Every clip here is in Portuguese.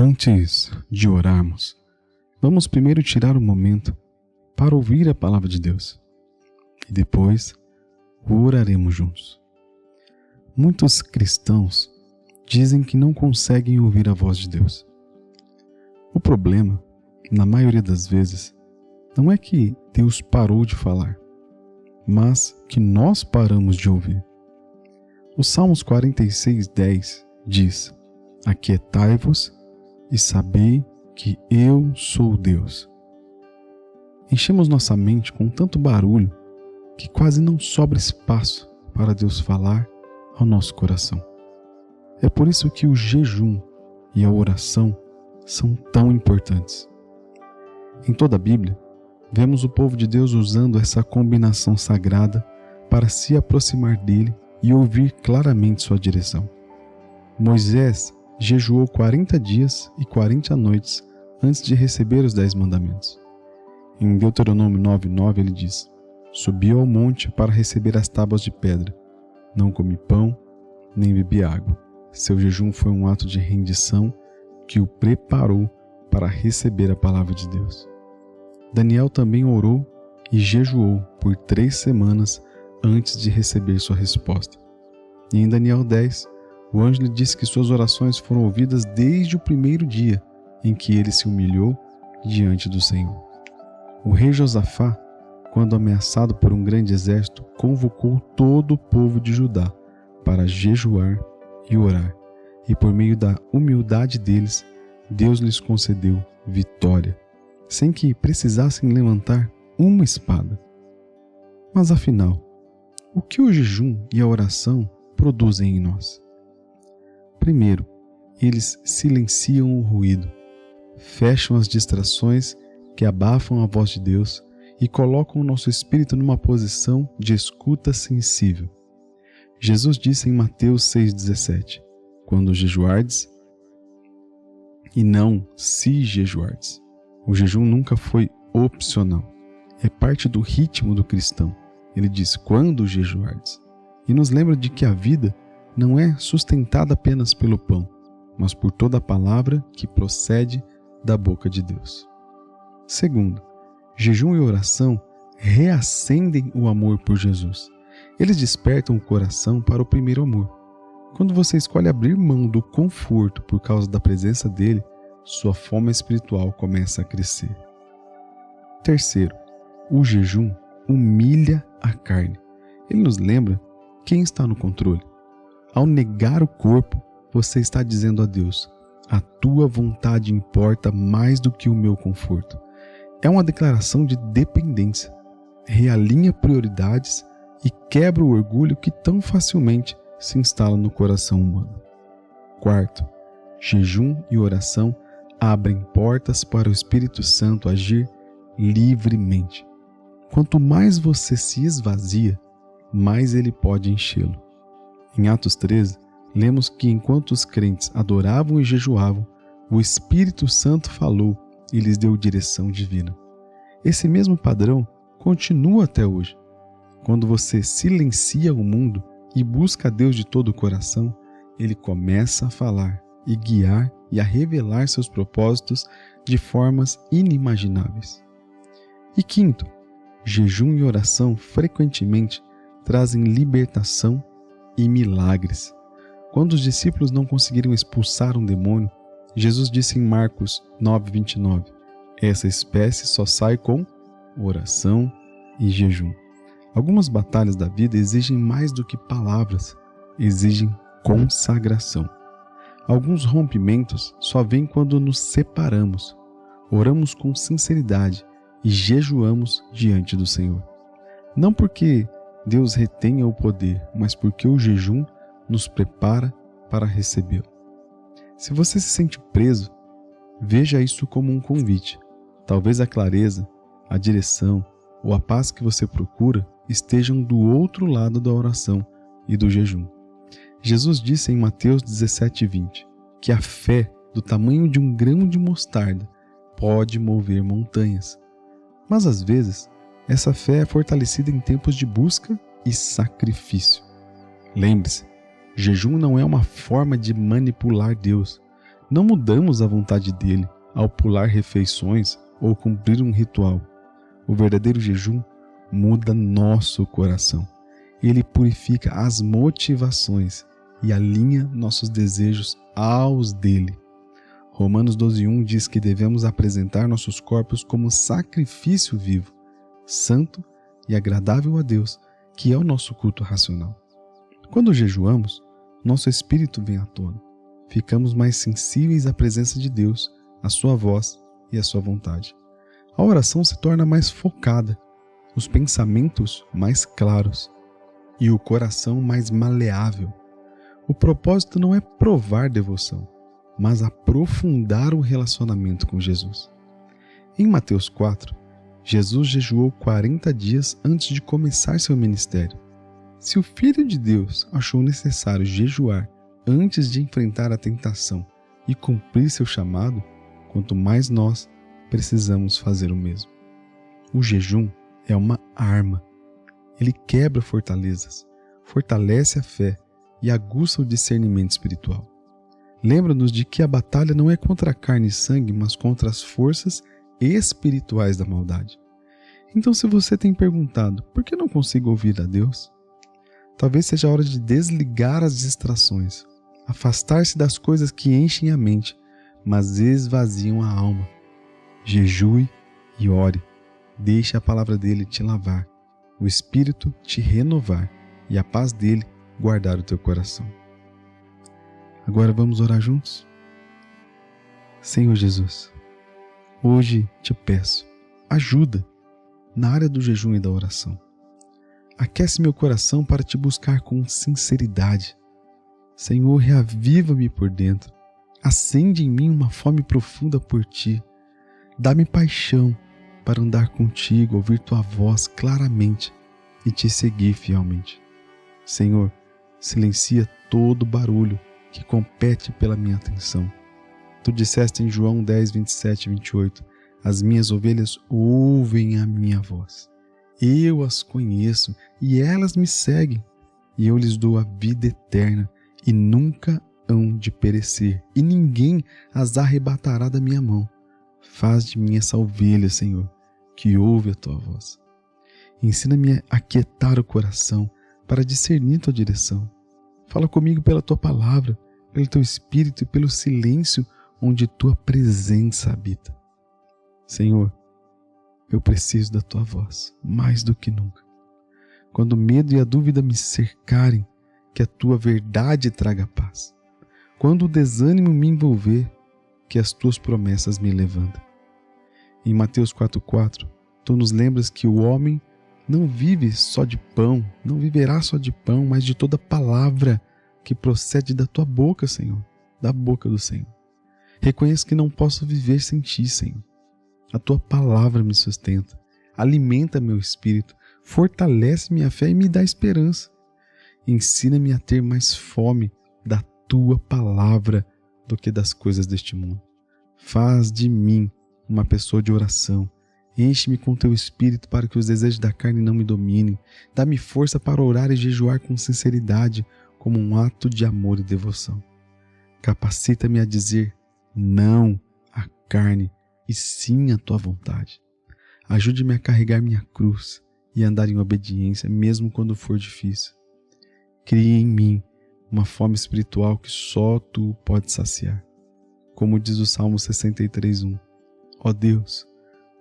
Antes de orarmos, vamos primeiro tirar um momento para ouvir a palavra de Deus e depois oraremos juntos. Muitos cristãos dizem que não conseguem ouvir a voz de Deus. O problema, na maioria das vezes, não é que Deus parou de falar, mas que nós paramos de ouvir. O Salmos 46:10 diz: Aquietai-vos e sabei que eu sou Deus. Enchemos nossa mente com tanto barulho que quase não sobra espaço para Deus falar ao nosso coração. É por isso que o jejum e a oração são tão importantes. Em toda a Bíblia, vemos o povo de Deus usando essa combinação sagrada para se aproximar dele e ouvir claramente sua direção. Moisés jejuou 40 dias e 40 noites antes de receber os 10 mandamentos. Em Deuteronômio 9:9 ele diz: Subiu ao monte para receber as tábuas de pedra. Não comi pão, nem bebi água. Seu jejum foi um ato de rendição que o preparou para receber a palavra de Deus. Daniel também orou e jejuou por 3 semanas antes de receber sua resposta. E em Daniel 10, o anjo lhe disse que suas orações foram ouvidas desde o primeiro dia em que ele se humilhou diante do Senhor. O rei Josafá, quando ameaçado por um grande exército, convocou todo o povo de Judá para jejuar e orar, e por meio da humildade deles, Deus lhes concedeu vitória, sem que precisassem levantar uma espada. Mas afinal, o que o jejum e a oração produzem em nós? Primeiro, eles silenciam o ruído, fecham as distrações que abafam a voz de Deus e colocam o nosso espírito numa posição de escuta sensível. Jesus disse em Mateus 6,17: Quando jejuardes, e não se jejuardes. O jejum nunca foi opcional, é parte do ritmo do cristão. Ele diz: quando jejuardes. E nos lembra de que a vida não é sustentada apenas pelo pão, mas por toda a palavra que procede da boca de Deus. Segundo, jejum e oração reacendem o amor por Jesus. Eles despertam o coração para o primeiro amor. Quando você escolhe abrir mão do conforto por causa da presença dele, sua fome espiritual começa a crescer. Terceiro, o jejum humilha a carne. Ele nos lembra quem está no controle. Ao negar o corpo, você está dizendo a Deus: a tua vontade importa mais do que o meu conforto. É uma declaração de dependência. Realinha prioridades e quebra o orgulho que tão facilmente se instala no coração humano. Quarto, jejum e oração abrem portas para o Espírito Santo agir livremente. Quanto mais você se esvazia, mais ele pode enchê-lo. Em Atos 13, lemos que enquanto os crentes adoravam e jejuavam, o Espírito Santo falou e lhes deu direção divina. Esse mesmo padrão continua até hoje. Quando você silencia o mundo e busca a Deus de todo o coração, ele começa a falar e guiar e a revelar seus propósitos de formas inimagináveis. E quinto, jejum e oração frequentemente trazem libertação e milagres. Quando os discípulos não conseguiram expulsar um demônio, Jesus disse em Marcos 9:29, essa espécie só sai com oração e jejum. Algumas batalhas da vida exigem mais do que palavras, exigem consagração. Alguns rompimentos só vêm quando nos separamos, oramos com sinceridade e jejuamos diante do Senhor. Não porque Deus retenha o poder, mas porque o jejum nos prepara para recebê-lo. Se você se sente preso, veja isso como um convite. Talvez a clareza, a direção ou a paz que você procura estejam do outro lado da oração e do jejum. Jesus disse em Mateus 17:20 que a fé do tamanho de um grão de mostarda pode mover montanhas. Mas às vezes, essa fé é fortalecida em tempos de busca e sacrifício. Lembre-se, jejum não é uma forma de manipular Deus, Não mudamos a vontade dele ao pular refeições ou cumprir um ritual. O verdadeiro jejum muda nosso coração. Ele purifica as motivações e alinha nossos desejos aos dele. Romanos 12:1 diz que devemos apresentar nossos corpos como sacrifício vivo, santo e agradável a Deus, que é o nosso culto racional. Quando jejuamos, nosso espírito vem à tona. Ficamos mais sensíveis à presença de Deus, à sua voz e à sua vontade. A oração se torna mais focada, os pensamentos mais claros e o coração mais maleável. O propósito não é provar devoção, mas aprofundar o relacionamento com Jesus. Em Mateus 4, Jesus jejuou 40 dias antes de começar seu ministério. Se o Filho de Deus achou necessário jejuar antes de enfrentar a tentação e cumprir seu chamado, quanto mais nós precisamos fazer o mesmo. O jejum é uma arma. Ele quebra fortalezas, fortalece a fé e aguça o discernimento espiritual. Lembra-nos de que a batalha não é contra a carne e sangue, mas contra as forças espirituais da maldade. Então, se você tem perguntado, por que não consigo ouvir a Deus? Talvez seja a hora de desligar as distrações, afastar-se das coisas que enchem a mente, mas esvaziam a alma. Jejue e ore. Deixe a palavra dele te lavar, o Espírito te renovar e a paz dele guardar o teu coração. Agora vamos orar juntos? Senhor Jesus, hoje te peço ajuda na área do jejum e da oração. Aquece meu coração para te buscar com sinceridade. Senhor, reaviva-me por dentro. Acende em mim uma fome profunda por ti. Dá-me paixão para andar contigo, ouvir tua voz claramente e te seguir fielmente. Senhor, silencia todo barulho que compete pela minha atenção. Tu disseste em João 10, 27 e 28, as minhas ovelhas ouvem a minha voz. Eu as conheço e elas me seguem, e eu lhes dou a vida eterna e nunca hão de perecer, e ninguém as arrebatará da minha mão. Faz de mim essa ovelha, Senhor, que ouve a tua voz. Ensina-me a aquietar o coração para discernir tua direção. Fala comigo pela tua palavra, pelo teu Espírito e pelo silêncio onde tua presença habita. Senhor, eu preciso da tua voz, mais do que nunca. Quando o medo e a dúvida me cercarem, que a tua verdade traga paz. Quando o desânimo me envolver, que as tuas promessas me levantem. Em Mateus 4,4, tu nos lembras que o homem não vive só de pão, não viverá só de pão, mas de toda palavra que procede da tua boca, Senhor, da boca do Senhor. Reconheço que não posso viver sem ti, Senhor. A tua palavra me sustenta, alimenta meu espírito, fortalece minha fé e me dá esperança. Ensina-me a ter mais fome da tua palavra do que das coisas deste mundo. Faz de mim uma pessoa de oração. Enche-me com teu espírito para que os desejos da carne não me dominem. Dá-me força para orar e jejuar com sinceridade, como um ato de amor e devoção. Capacita-me a dizer não à carne e sim à tua vontade. Ajude-me a carregar minha cruz e andar em obediência, mesmo quando for difícil. Crie em mim uma fome espiritual que só tu podes saciar. Como diz o Salmo 63:1, ó Deus,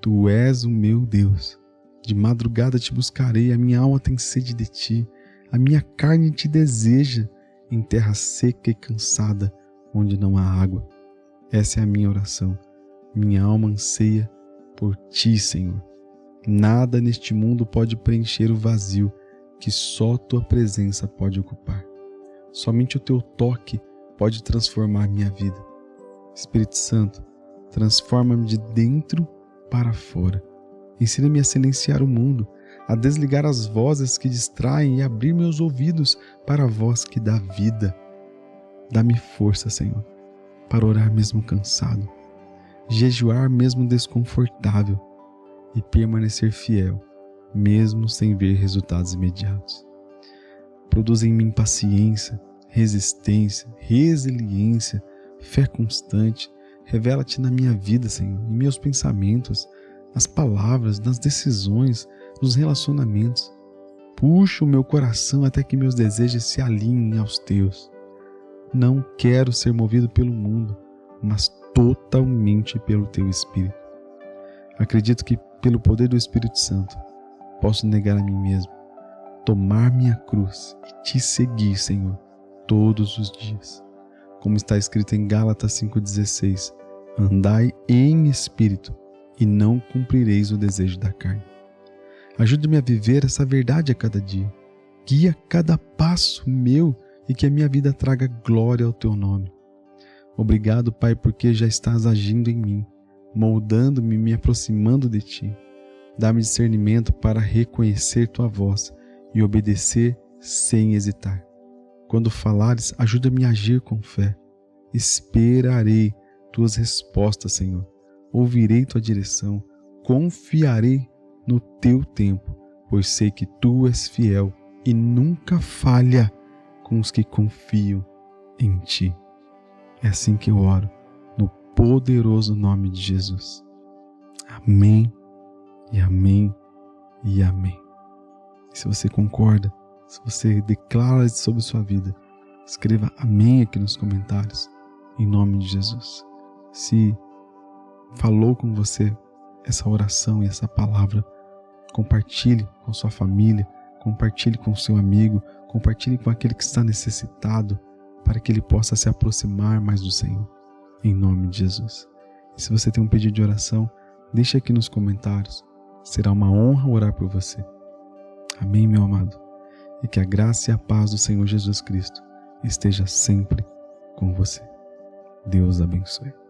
tu és o meu Deus. De madrugada te buscarei, a minha alma tem sede de ti, a minha carne te deseja em terra seca e cansada, onde não há água. Essa é a minha oração. Minha alma anseia por ti, Senhor. Nada neste mundo pode preencher o vazio que só tua presença pode ocupar. Somente o teu toque pode transformar minha vida. Espírito Santo, transforma-me de dentro para fora. Ensina-me a silenciar o mundo, a desligar as vozes que distraem e abrir meus ouvidos para a voz que dá vida. Dá-me força, Senhor, para orar mesmo cansado, jejuar mesmo desconfortável e permanecer fiel, mesmo sem ver resultados imediatos. Produz em mim paciência, resistência, resiliência, fé constante. Revela-te na minha vida, Senhor, em meus pensamentos, nas palavras, nas decisões, nos relacionamentos. Puxa o meu coração até que meus desejos se alinhem aos teus. Não quero ser movido pelo mundo, mas totalmente pelo teu Espírito. Acredito que, pelo poder do Espírito Santo, posso negar a mim mesmo, tomar minha cruz e te seguir, Senhor, todos os dias. Como está escrito em Gálatas 5,16, andai em espírito e não cumprireis o desejo da carne. Ajude-me a viver essa verdade a cada dia. Guia cada passo meu e que a minha vida traga glória ao teu nome. Obrigado, Pai, porque já estás agindo em mim, moldando-me e me aproximando de ti. Dá-me discernimento para reconhecer tua voz e obedecer sem hesitar. Quando falares, ajuda-me a agir com fé. Esperarei tuas respostas, Senhor. Ouvirei tua direção. Confiarei no teu tempo, pois sei que tu és fiel e nunca falha com os que confiam em ti. É assim que eu oro, no poderoso nome de Jesus. Amém, e amém, e amém. E se você concorda, se você declara sobre sua vida, escreva amém aqui nos comentários, em nome de Jesus. Se falou com você essa oração e essa palavra, compartilhe com sua família, compartilhe com seu amigo, compartilhe com aquele que está necessitado, para que ele possa se aproximar mais do Senhor, em nome de Jesus. E se você tem um pedido de oração, deixe aqui nos comentários. Será uma honra orar por você. Amém, meu amado? E que a graça e a paz do Senhor Jesus Cristo esteja sempre com você. Deus abençoe.